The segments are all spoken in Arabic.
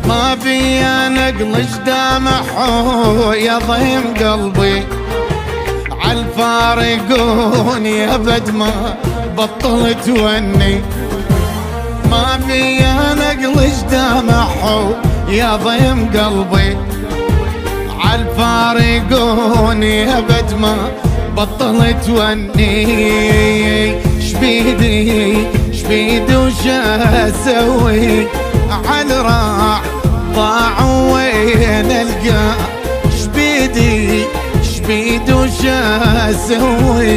ما بي نقلش دامع يا ضيم قلبي عالفارقوني ابد ما بطل توني. ما بي نقلش دامع يا ضيم قلبي عالفارقوني ابد ما بطل توني. شبيدي وش اسوي عالراح ضاع وين القى. شبيدي وش اسوي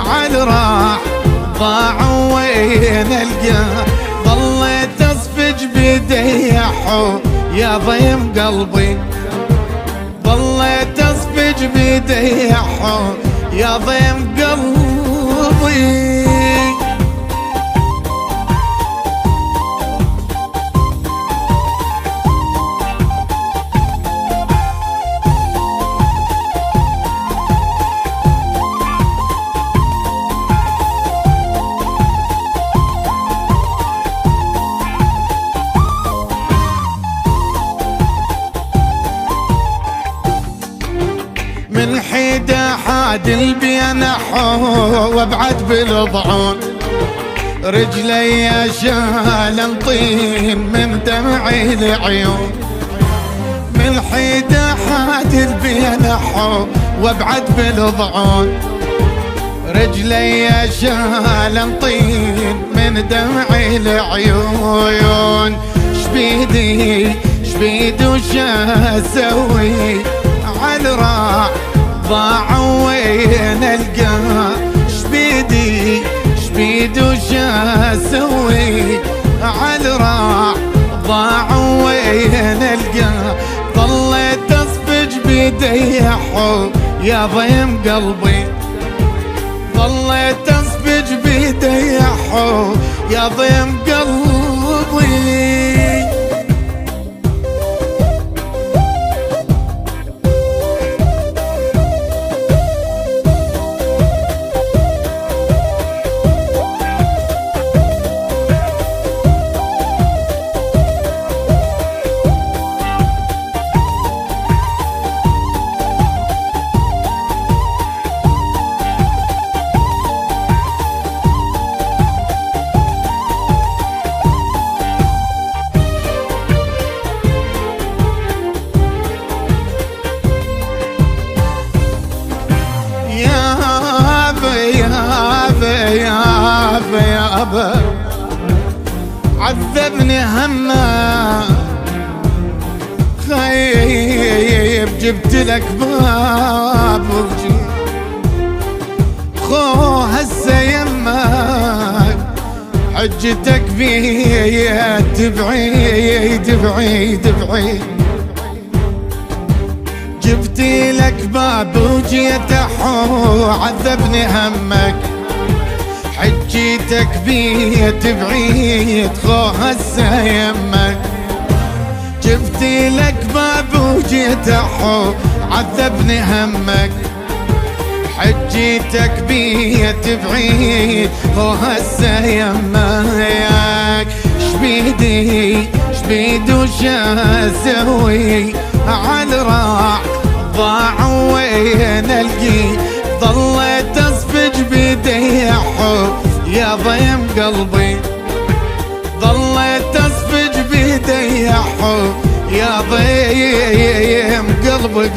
عالراح ضاع وين القى. ظليت اصفج بيدي يا ضيم قلبي ظليت اصفج بيدي يا ضيم قلبي. من حيدة حادل بينحو وابعد بالضعون. رجلي شال طين من دمعي العيون. من حيدة حادل بينحو وابعد بالضعون. رجلي شال طين من دمعي العيون. شبيدي وش اسوي عالراح ضاع وين القى. شبيدي وش اسوي عالراح ضاع وين القى. ظليت اصفج بيدي يا ضيم قلبي ظليت اصفج بيدي يا ضيم قلبي. يابا عذبني همه خيب جبت لك باب وجي خو هسه يمك حجتك بيت بعيد جبتي لك باب وجيت عذبني همك حجيتك بيت بعيد خو هسه يمك. جبتي لك باب وجيت عذبني همك حجيتك بيت بعيد خو هسه يمك. شبيدي وش اسوي عالراح ضاع وين القي. ظليت اصفج بيدي يا ضيم قلبي ظليت اصفج بيدي يا ضيم قلبي